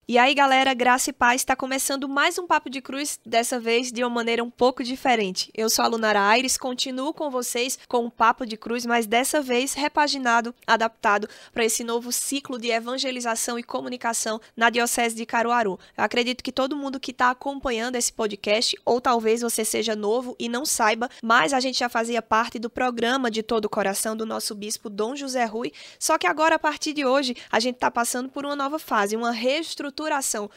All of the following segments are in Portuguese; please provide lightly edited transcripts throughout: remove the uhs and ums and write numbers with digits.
E aí, galera, graça e paz, está começando mais um Papo de Cruz, dessa vez de uma maneira um pouco diferente. Eu sou a Lunara Aires, continuo com vocês com o Papo de Cruz, mas dessa vez repaginado, adaptado para esse novo ciclo de evangelização e comunicação na Diocese de Caruaru. Eu acredito que todo mundo que está acompanhando esse podcast, ou talvez você seja novo e não saiba, mas a gente já fazia parte do programa de todo o coração do nosso bispo Dom José Rui, só que agora, a partir de hoje, a gente está passando por uma nova fase, uma reestruturação.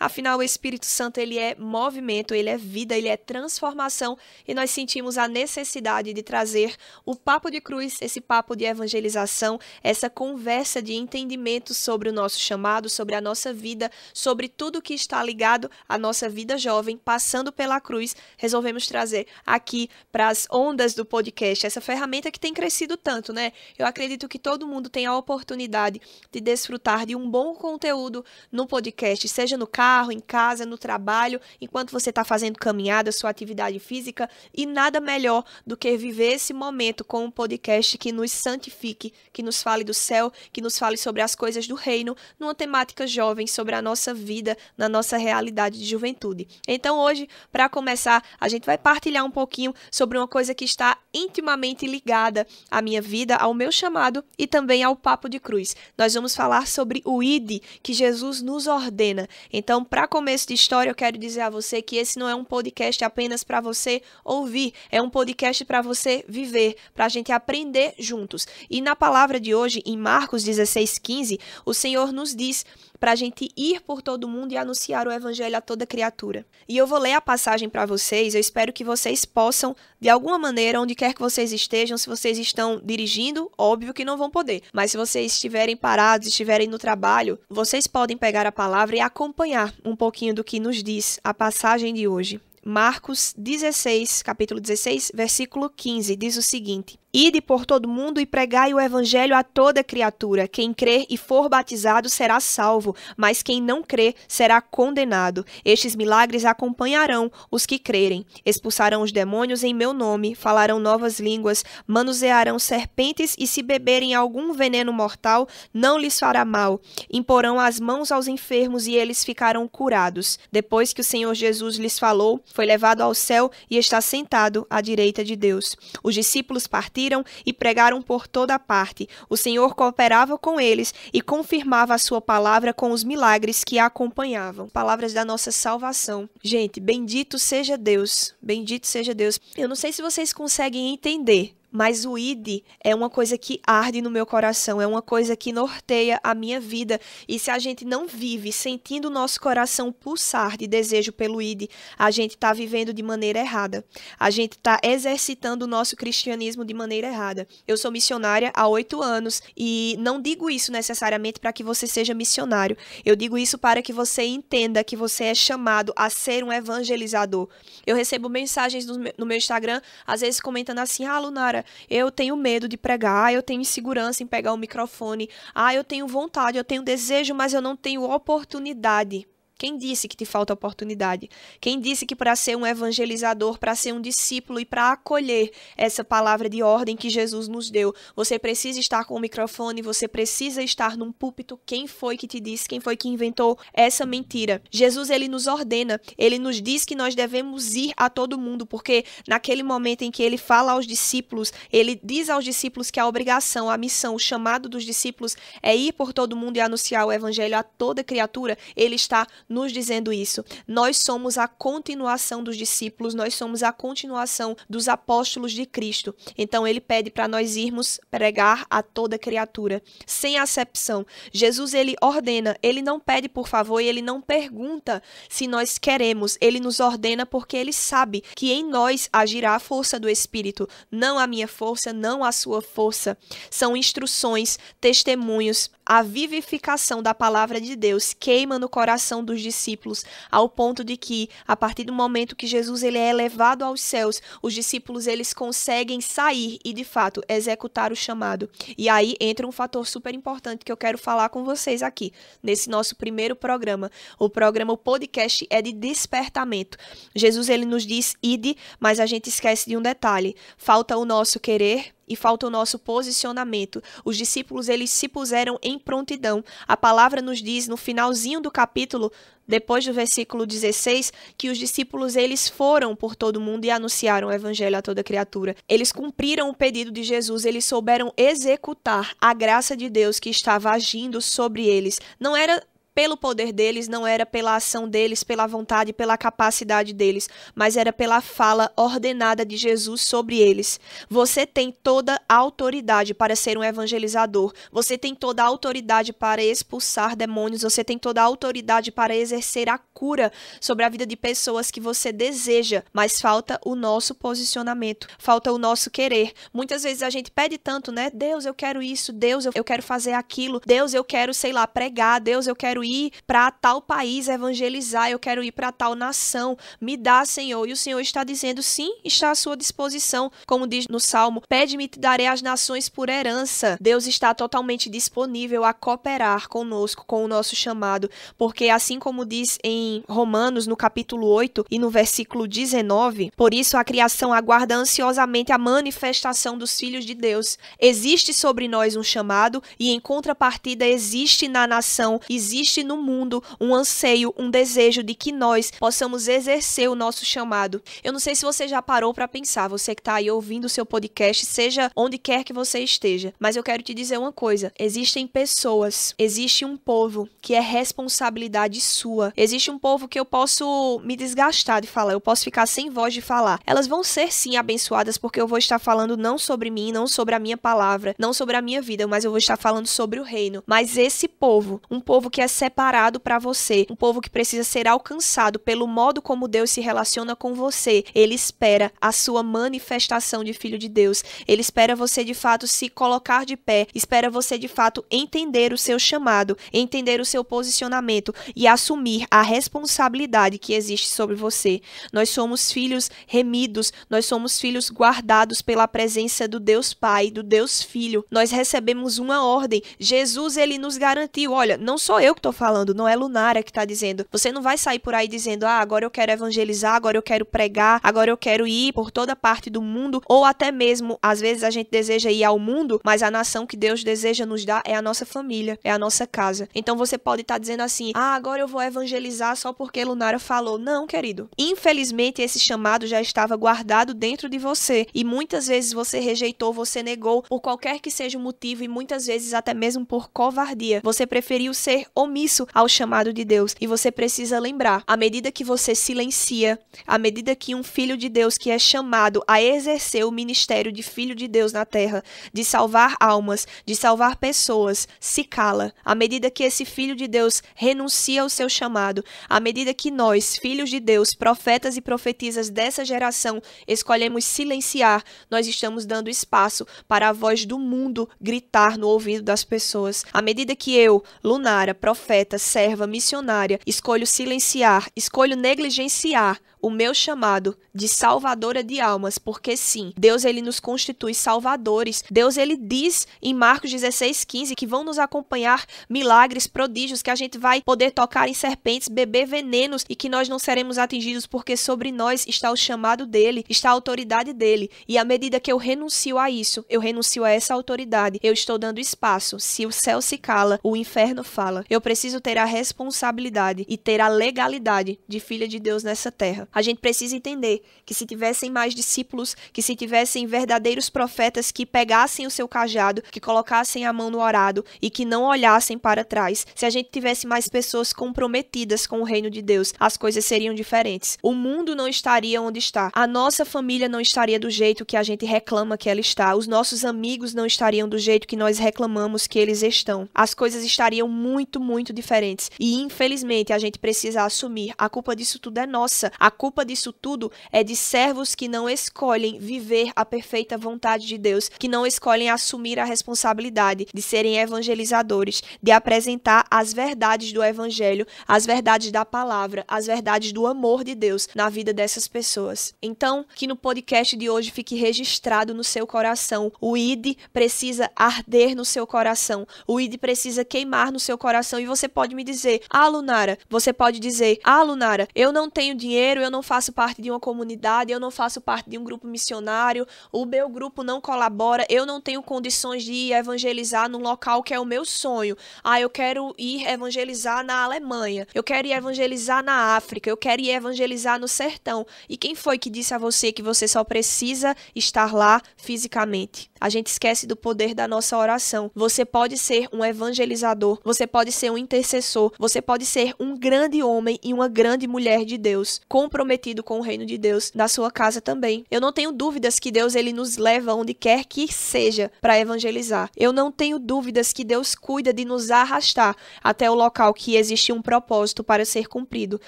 Afinal, o Espírito Santo, ele é movimento, ele é vida, ele é transformação, e nós sentimos a necessidade de trazer o Papo de Cruz, esse papo de evangelização, essa conversa de entendimento sobre o nosso chamado, sobre a nossa vida, sobre tudo que está ligado à nossa vida jovem, passando pela cruz. Resolvemos trazer aqui para as ondas do podcast, essa ferramenta que tem crescido tanto, né? Eu acredito que todo mundo tem a oportunidade de desfrutar de um bom conteúdo no podcast, seja no carro, em casa, no trabalho, enquanto você está fazendo caminhada, sua atividade física, e nada melhor do que viver esse momento com um podcast que nos santifique, que nos fale do céu, que nos fale sobre as coisas do reino, numa temática jovem, sobre a nossa vida, na nossa realidade de juventude. Então hoje, para começar, a gente vai partilhar um pouquinho sobre uma coisa que está intimamente ligada à minha vida, ao meu chamado e também ao Papo de Cruz. Nós vamos falar sobre o ID que Jesus nos ordena. Então, para começo de história, eu quero dizer a você que esse não é um podcast apenas para você ouvir, é um podcast para você viver, para a gente aprender juntos. E na palavra de hoje, em Marcos 16:15, o Senhor nos diz para a gente ir por todo mundo e anunciar o evangelho a toda criatura. E eu vou ler a passagem para vocês, eu espero que vocês possam, de alguma maneira, onde quer que vocês estejam, se vocês estão dirigindo, óbvio que não vão poder, mas se vocês estiverem parados, estiverem no trabalho, vocês podem pegar a palavra e acompanhar um pouquinho do que nos diz a passagem de hoje. Marcos 16, capítulo 16, versículo 15, diz o seguinte: Ide por todo mundo e pregai o evangelho a toda criatura. Quem crer e for batizado será salvo, mas quem não crer será condenado. Estes milagres acompanharão os que crerem. Expulsarão os demônios em meu nome, falarão novas línguas, manusearão serpentes e se beberem algum veneno mortal, não lhes fará mal. Imporão as mãos aos enfermos e eles ficarão curados. Depois que o Senhor Jesus lhes falou, foi levado ao céu e está sentado à direita de Deus. Os discípulos partiram e pregaram por toda a parte. O Senhor cooperava com eles e confirmava a sua palavra com os milagres que a acompanhavam. Palavras da nossa salvação. Gente, bendito seja Deus. Bendito seja Deus. Eu não sei se vocês conseguem entender, mas o ID é uma coisa que arde no meu coração, é uma coisa que norteia a minha vida. E se a gente não vive sentindo o nosso coração pulsar de desejo pelo ID, a gente está vivendo de maneira errada. A gente está exercitando o nosso cristianismo de maneira errada. Eu sou missionária há 8 anos e não digo isso necessariamente para que você seja missionário. Eu digo isso para que você entenda que você é chamado a ser um evangelizador. Eu recebo mensagens no meu Instagram, às vezes comentando assim: Lunara, eu tenho medo de pregar, eu tenho insegurança em pegar o microfone, eu tenho vontade, eu tenho desejo, mas eu não tenho oportunidade. Quem disse que te falta oportunidade? Quem disse que para ser um evangelizador, para ser um discípulo e para acolher essa palavra de ordem que Jesus nos deu, você precisa estar com o microfone, você precisa estar num púlpito? Quem foi que te disse? Quem foi que inventou essa mentira? Jesus, ele nos ordena, ele nos diz que nós devemos ir a todo mundo, porque naquele momento em que ele fala aos discípulos, ele diz aos discípulos que a obrigação, a missão, o chamado dos discípulos é ir por todo mundo e anunciar o evangelho a toda criatura. Ele está nos dizendo isso. Nós somos a continuação dos discípulos, nós somos a continuação dos apóstolos de Cristo. Então ele pede para nós irmos pregar a toda criatura, sem acepção. Jesus, ele ordena, ele não pede por favor e ele não pergunta se nós queremos, ele nos ordena porque ele sabe que em nós agirá a força do Espírito, não a minha força, não a sua força. São instruções, testemunhos, a vivificação da palavra de Deus queima no coração dos discípulos, ao ponto de que, a partir do momento que Jesus ele é elevado aos céus, os discípulos eles conseguem sair e, de fato, executar o chamado. E aí entra um fator super importante que eu quero falar com vocês aqui, nesse nosso primeiro programa. O podcast é de despertamento. Jesus ele nos diz ide, mas a gente esquece de um detalhe. Falta o nosso querer e falta o nosso posicionamento. Os discípulos, eles se puseram em prontidão. A palavra nos diz, no finalzinho do capítulo, depois do versículo 16, que os discípulos, eles foram por todo mundo e anunciaram o evangelho a toda criatura. Eles cumpriram o pedido de Jesus, eles souberam executar a graça de Deus que estava agindo sobre eles. Não era pelo poder deles, não era pela ação deles, pela vontade, pela capacidade deles, mas era pela fala ordenada de Jesus sobre eles. Você tem toda a autoridade para ser um evangelizador, você tem toda a autoridade para expulsar demônios, você tem toda a autoridade para exercer a cura sobre a vida de pessoas que você deseja, mas falta o nosso posicionamento, falta o nosso querer. Muitas vezes a gente pede tanto, né? Deus, eu quero isso, Deus, eu quero fazer aquilo, Deus, eu quero, sei lá, pregar, Deus, eu quero ir para tal país evangelizar, eu quero ir para tal nação, me dá, Senhor. E o Senhor está dizendo, sim, está à sua disposição, como diz no Salmo, pede-me e te darei as nações por herança. Deus está totalmente disponível a cooperar conosco, com o nosso chamado, porque assim como diz em Romanos, no capítulo 8 e no versículo 19, por isso a criação aguarda ansiosamente a manifestação dos filhos de Deus. Existe sobre nós um chamado e em contrapartida existe na nação, existe no mundo um anseio, um desejo de que nós possamos exercer o nosso chamado. Eu não sei se você já parou para pensar, você que está aí ouvindo o seu podcast, seja onde quer que você esteja, mas eu quero te dizer uma coisa, existem pessoas, existe um povo que é responsabilidade sua, existe um povo que eu posso me desgastar de falar, eu posso ficar sem voz de falar. Elas vão ser sim abençoadas porque eu vou estar falando não sobre mim, não sobre a minha palavra, não sobre a minha vida, mas eu vou estar falando sobre o reino. Mas esse povo, um povo que é separado para você, um povo que precisa ser alcançado pelo modo como Deus se relaciona com você, ele espera a sua manifestação de filho de Deus, ele espera você de fato se colocar de pé, espera você de fato entender o seu chamado, entender o seu posicionamento e assumir a responsabilidade que existe sobre você. Nós somos filhos remidos, nós somos filhos guardados pela presença do Deus Pai, do Deus Filho. Nós recebemos uma ordem. Jesus, ele nos garantiu, olha, não sou eu que estou falando, não é Lunara que está dizendo. Você não vai sair por aí dizendo, agora eu quero evangelizar, agora eu quero pregar, agora eu quero ir por toda parte do mundo, ou até mesmo, às vezes a gente deseja ir ao mundo, mas a nação que Deus deseja nos dar é a nossa família, é a nossa casa. Então você pode estar dizendo assim, agora eu vou evangelizar só porque Lunara falou. Não, querido. Infelizmente, esse chamado já estava guardado dentro de você, e muitas vezes você rejeitou, você negou, por qualquer que seja o motivo, e muitas vezes até mesmo por covardia. Você preferiu ser omisso ao chamado de Deus, e você precisa lembrar, à medida que você silencia, à medida que um filho de Deus que é chamado a exercer o ministério de filho de Deus na terra, de salvar almas, de salvar pessoas, se cala, à medida que esse filho de Deus renuncia ao seu chamado, à medida que nós, filhos de Deus, profetas e profetisas dessa geração, escolhemos silenciar, nós estamos dando espaço para a voz do mundo gritar no ouvido das pessoas. À medida que eu, Lunara, profeta, serva, missionária, escolho silenciar, escolho negligenciar o meu chamado de salvadora de almas, porque sim, Deus ele nos constitui salvadores. Deus ele diz em Marcos 16:15 que vão nos acompanhar milagres, prodígios, que a gente vai poder tocar em serpentes, beber venenos e que nós não seremos atingidos porque sobre nós está o chamado dele, está a autoridade dele. E à medida que eu renuncio a isso, eu renuncio a essa autoridade, eu estou dando espaço. Se o céu se cala, o inferno fala. Eu preciso ter a responsabilidade e ter a legalidade de filha de Deus nessa terra. A gente precisa entender que se tivessem mais discípulos, que se tivessem verdadeiros profetas que pegassem o seu cajado, que colocassem a mão no arado e que não olhassem para trás, se a gente tivesse mais pessoas comprometidas com o reino de Deus, as coisas seriam diferentes. O mundo não estaria onde está. A nossa família não estaria do jeito que a gente reclama que ela está. Os nossos amigos não estariam do jeito que nós reclamamos que eles estão. As coisas estariam muito, muito diferentes. E infelizmente a gente precisa assumir. A culpa disso tudo é nossa. A culpa disso tudo é de servos que não escolhem viver a perfeita vontade de Deus, que não escolhem assumir a responsabilidade de serem evangelizadores, de apresentar as verdades do evangelho, as verdades da palavra, as verdades do amor de Deus na vida dessas pessoas. Então, que no podcast de hoje fique registrado no seu coração. O ID precisa arder no seu coração. O ID precisa queimar no seu coração. E você pode me dizer, Lunara, você pode dizer, Lunara, eu não tenho dinheiro, eu não faço parte de uma comunidade, eu não faço parte de um grupo missionário, o meu grupo não colabora, eu não tenho condições de evangelizar num local que é o meu sonho. Eu quero ir evangelizar na Alemanha, eu quero ir evangelizar na África, eu quero ir evangelizar no sertão. E quem foi que disse a você que você só precisa estar lá fisicamente? A gente esquece do poder da nossa oração. Você pode ser um evangelizador, você pode ser um intercessor, você pode ser um grande homem e uma grande mulher de Deus, comprometido com o reino de Deus, na sua casa também. Eu não tenho dúvidas que Deus ele nos leva onde quer que seja para evangelizar. Eu não tenho dúvidas que Deus cuida de nos arrastar até o local que existe um propósito para ser cumprido.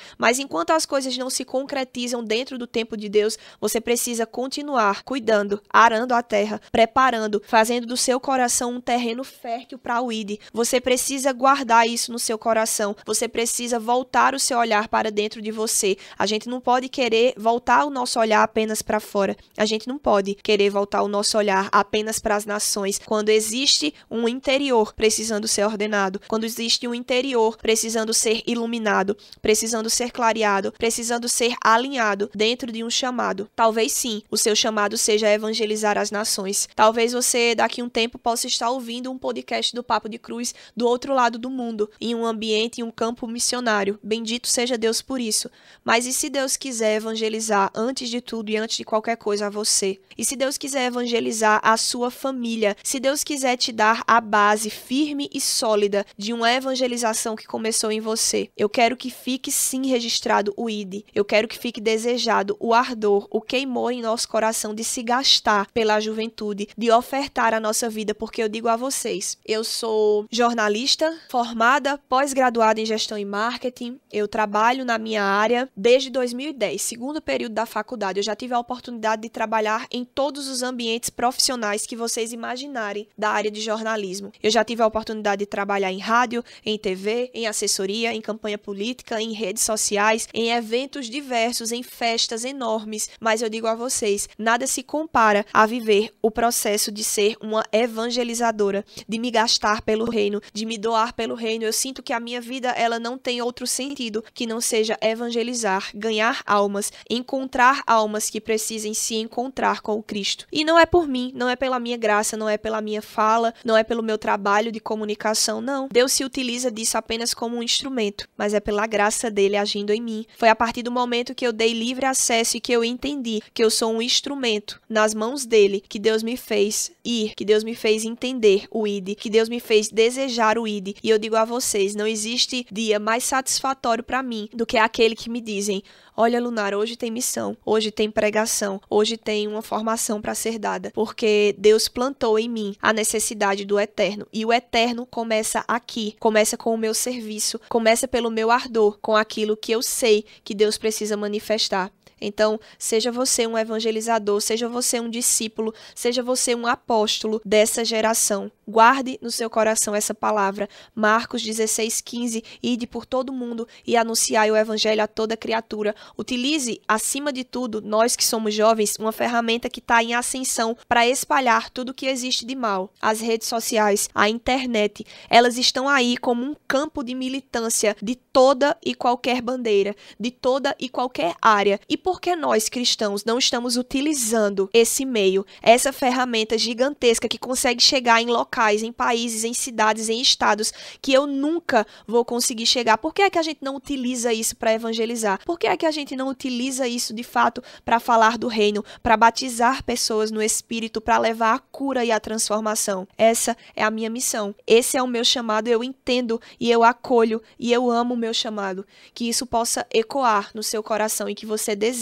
Mas enquanto as coisas não se concretizam dentro do tempo de Deus, você precisa continuar cuidando, arando a terra, preparando, fazendo do seu coração um terreno fértil para o ID. Você precisa guardar isso no seu coração. Você precisa voltar o seu olhar para dentro de você. A gente não pode querer voltar o nosso olhar apenas para fora. A gente não pode querer voltar o nosso olhar apenas para as nações. Quando existe um interior precisando ser ordenado, quando existe um interior precisando ser iluminado, precisando ser clareado, precisando ser alinhado dentro de um chamado. Talvez sim, o seu chamado seja evangelizar as nações. Talvez você daqui a um tempo possa estar ouvindo um podcast do Papo de Cruz do outro lado do mundo, em um ambiente, em um campo missionário. Bendito seja Deus por isso. Mas e se Deus quiser evangelizar antes de tudo e antes de qualquer coisa a você? E se Deus quiser evangelizar a sua família? Se Deus quiser te dar a base firme e sólida de uma evangelização que começou em você? Eu quero que fique sim registrado o ID. Eu quero que fique desejado o ardor, o queimor em nosso coração de se gastar pela juventude, de ofertar a nossa vida, porque eu digo a vocês, eu sou jornalista, formada, pós-graduada em gestão e marketing, eu trabalho na minha área desde 2010, segundo período da faculdade. Eu já tive a oportunidade de trabalhar em todos os ambientes profissionais que vocês imaginarem da área de jornalismo. Eu já tive a oportunidade de trabalhar em rádio, em TV, em assessoria, em campanha política, em redes sociais, em eventos diversos, em festas enormes, mas eu digo a vocês, nada se compara a viver o processo de ser uma evangelizadora, de me gastar pelo reino, de me doar pelo reino. Eu sinto que a minha vida, ela não tem outro sentido que não seja evangelizar, ganhar almas, encontrar almas que precisem se encontrar com o Cristo. E não é por mim, não é pela minha graça, não é pela minha fala, não é pelo meu trabalho de comunicação, não. Deus se utiliza disso apenas como um instrumento, mas é pela graça dele agindo em mim. Foi a partir do momento que eu dei livre acesso e que eu entendi que eu sou um instrumento nas mãos dele, que Deus me fez ir, que Deus me fez entender o ID, que Deus me fez desejar o ID. E eu digo a vocês, não existe dia mais satisfatório para mim do que aquele que me dizem: olha, Lunara, hoje tem missão, hoje tem pregação, hoje tem uma formação para ser dada, porque Deus plantou em mim a necessidade do eterno. E o eterno começa aqui, começa com o meu serviço, começa pelo meu ardor, com aquilo que eu sei que Deus precisa manifestar. Então, seja você um evangelizador, seja você um discípulo, seja você um apóstolo dessa geração. Guarde no seu coração essa palavra. Marcos 16:15, ide por todo mundo e anunciai o evangelho a toda criatura. Utilize, acima de tudo, nós que somos jovens, uma ferramenta que está em ascensão para espalhar tudo o que existe de mal. As redes sociais, a internet, elas estão aí como um campo de militância de toda e qualquer bandeira, de toda e qualquer área. E por que nós, cristãos, não estamos utilizando esse meio, essa ferramenta gigantesca que consegue chegar em locais, em países, em cidades, em estados que eu nunca vou conseguir chegar? Por que é que a gente não utiliza isso para evangelizar? Por que é que a gente não utiliza isso de fato para falar do reino, para batizar pessoas no Espírito, para levar a cura e a transformação? Essa é a minha missão. Esse é o meu chamado. Eu entendo e eu acolho e eu amo o meu chamado. Que isso possa ecoar no seu coração e que você deseje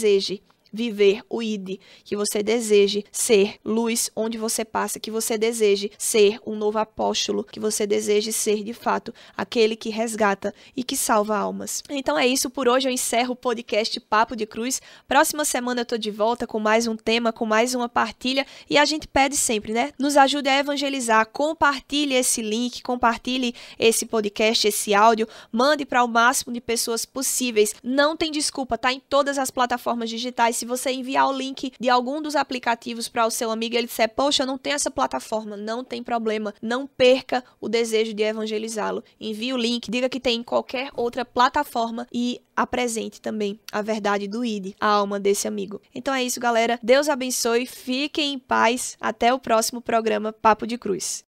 viver o ID, que você deseje ser luz onde você passa, que você deseje ser um novo apóstolo, que você deseje ser de fato aquele que resgata e que salva almas. Então é isso por hoje, eu encerro o podcast Papo de Cruz. Próxima semana eu tô de volta com mais um tema, com mais uma partilha, e a gente pede sempre, né? Nos ajude a evangelizar, compartilhe esse link, compartilhe esse podcast, esse áudio, mande para o máximo de pessoas possíveis. Não tem desculpa, tá em todas as plataformas digitais. se você enviar o link de algum dos aplicativos para o seu amigo e ele disser, poxa, eu não tenho essa plataforma, não tem problema, não perca o desejo de evangelizá-lo. Envie o link, diga que tem em qualquer outra plataforma e apresente também a verdade do ID, a alma desse amigo. Então é isso, galera. Deus abençoe, fiquem em paz. Até o próximo programa Papo de Cruz.